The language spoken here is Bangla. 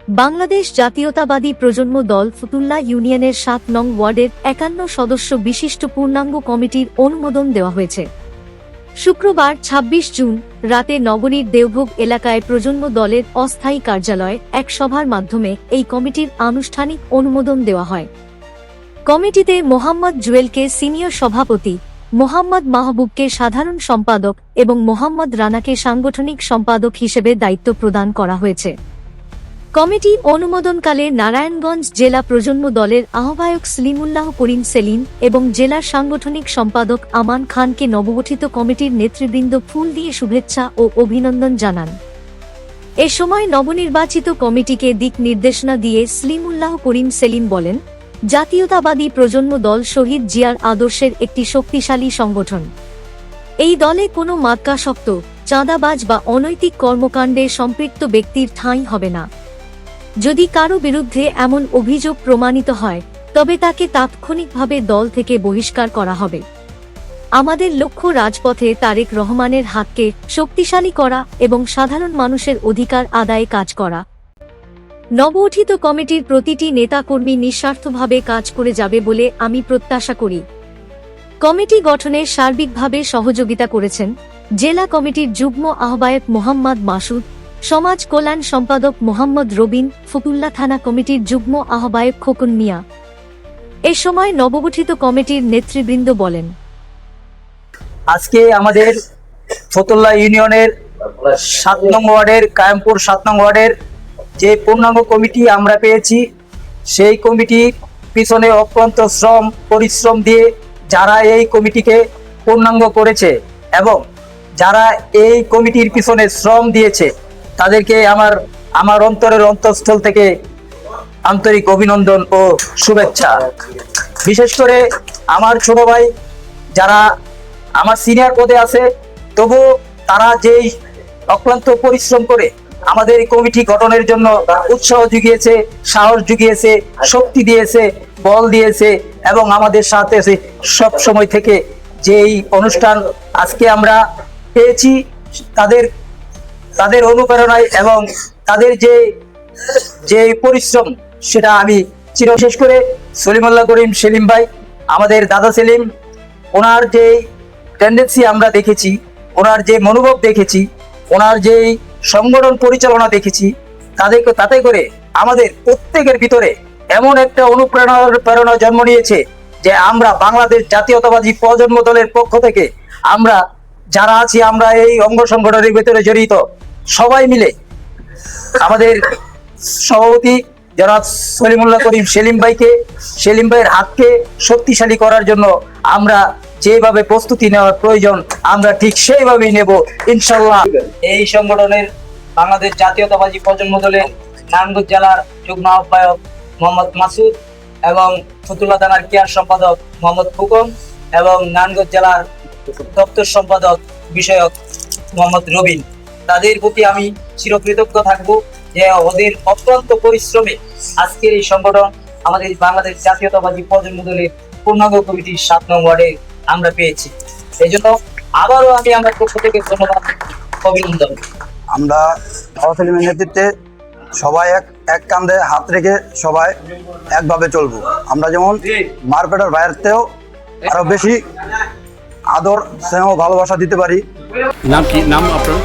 বাংলাদেশ জাতীয়তাবাদী প্রজন্ম দল ফতুল্লা ইউনিয়নের ৭ নং ওয়ার্ডের ৫১ সদস্য বিশিষ্ট পূর্ণাঙ্গ কমিটির অনুমোদন দেওয়া হয়েছে। শুক্রবার ২৬ জুন রাতে নগরীর দেওভোগ এলাকায় প্রজন্ম দলের অস্থায়ী কার্যালয়ে এক সভার মাধ্যমে এই কমিটির আনুষ্ঠানিক অনুমোদন দেওয়া হয়। কমিটিতে মোহাম্মদ জুয়েলকে সিনিয়র সভাপতি, মোহাম্মদ মাহবুবকে সাধারণ সম্পাদক এবং মোহাম্মদ রানাকে সাংগঠনিক সম্পাদক হিসেবে দায়িত্ব প্রদান করা হয়েছে। কমিটি অনুমোদনকালে নারায়ণগঞ্জ জেলা প্রজন্ম দলের আহ্বায়ক সলিমুল্লাহ করিম সেলিম এবং জেলার সাংগঠনিক সম্পাদক আমান খানকে নবগঠিত কমিটির নেতৃবৃন্দ ফুল দিয়ে শুভেচ্ছা ও অভিনন্দন জানান। এ সময় নবনির্বাচিত কমিটিকে দিক নির্দেশনা দিয়ে সলিমুল্লাহ করিম সেলিম বলেন, জাতীয়তাবাদী প্রজন্ম দল শহীদ জিয়ার আদর্শের একটি শক্তিশালী সংগঠন। এই দলে কোনো মাদকাসক্ত, চাঁদাবাজ বা অনৈতিক কর্মকাণ্ডে সম্পৃক্ত ব্যক্তির ঠাঁই হবে না। যদি কারো বিরুদ্ধে এমন অভিযোগ প্রমাণিত হয় তবে তাকে তাৎক্ষণিকভাবে দল থেকে বহিষ্কার করা হবে। আমাদের লক্ষ্য রাজপথে তারেক রহমানের হাতকে শক্তিশালী করা এবং সাধারণ মানুষের অধিকার আদায়ে কাজ করা। নবগঠিত কমিটির প্রতিটি নেতাকর্মী নিঃস্বার্থভাবে কাজ করে যাবে বলে আমি প্রত্যাশা করি। কমিটি গঠনে সার্বিকভাবে সহযোগিতা করেছেন জেলা কমিটির যুগ্ম আহ্বায়ক মোহাম্মদ মাসুদ, সমাজ কল্যাণ সম্পাদক মোহাম্মদ রবিন, ফতুল্লা থানা কমিটির যুগ্ম আহ্বায়ক খোকন মিয়া। এ সময় নবগঠিত কমিটির নেতৃবৃন্দ বলেন, আজকে আমাদের ফতুল্লা ইউনিয়নের ৭ নং ওয়ার্ডের কায়েমপুর ৭ নং ওয়ার্ডের যে পূর্ণাঙ্গ কমিটি আমরা পেয়েছি, সেই কমিটির পিছনে অক্লান্ত পরিশ্রম দিয়ে যারা এই কমিটিকে পূর্ণাঙ্গ করেছে এবং যারা এই কমিটির পিছনে শ্রম দিয়েছে তাদেরকে আমার অন্তরের অন্তঃস্থল থেকে আন্তরিক অভিনন্দন ও শুভেচ্ছা। বিশেষ করে আমার ছোট ভাই যারা আমার সিনিয়র পদে আছে, তবু তারা যেই অক্লান্ত পরিশ্রম করে আমাদের কমিটি গঠনের জন্য উৎসাহ জুগিয়েছে, সাহস জুগিয়েছে, শক্তি দিয়েছে, বল দিয়েছে এবং আমাদের সাথে সব সময় থেকে যেই অনুষ্ঠান আজকে আমরা পেয়েছি তাদের অনুপ্রেরণায় এবং তাদের যে পরিশ্রম সেটা আমি বিশেষ করে সলিমুল্লাহ করিম সেলিম ভাই, আমাদের দাদা সেলিম, ওনার যে টেন্ডেন্সি আমরা দেখেছি, ওনার যে মনোভাব দেখেছি, ওনার যে সংগঠন পরিচালনা দেখেছি, তাতে করে আমাদের প্রত্যেকের ভিতরে এমন একটা অনুপ্রেরণা জন্ম নিয়েছে যে আমরা বাংলাদেশ জাতীয়তাবাদী প্রজন্ম দলের পক্ষ থেকে আমরা যারা আছি, আমরা এই অঙ্গ সংগঠনের ভিতরে জড়িত সবাই মিলে আমাদের সভাপতি জনাব সলিমুল্লাহ করিম সেলিম ভাইয়ের হাতকে শক্তিশালী করার জন্য আমরা যেভাবে প্রস্তুতি নেওয়ার প্রয়োজন আমরা ঠিক সেইভাবেই নেব ইনশাল্লাহ। এই সংগঠনের বাংলাদেশ জাতীয়তাবাদী প্রজন্ম দলের নারায়ণগঞ্জ জেলার যুগ্ম আহ্বায়ক মোহাম্মদ মাসুদ এবং ফতুল্লা থানার ক্রিয়া সম্পাদক মোহাম্মদ খোকন এবং নারায়ণগঞ্জ জেলার দপ্তর সম্পাদক বিষয়ক মোহাম্মদ রবিন, তাদের প্রতি আমি চিরকৃতজ্ঞ থাকবো যে ওদের অক্লান্ত পরিশ্রমে আজকের এই সংগঠন আমাদের বাংলাদেশ জাতীয়তাবাদী প্রজন্ম দলের পূর্ণাঙ্গ কমিটির ৭ নং ওয়ার্ডে আমরা পেয়েছি। এই জন্য আবারও আমি আমার পক্ষ থেকে ধন্যবাদ, অভিনন্দন। আমরা সেলিমের নেতৃত্বে সবাই এক কাঁধে হাত রেখে সবাই একভাবে চলবো। আমরা যেমন মারপেটার বাইরেতেও আরো বেশি আদর, স্নেহ, ভালোবাসা দিতে পারি। নাম কি? নাম আপনার?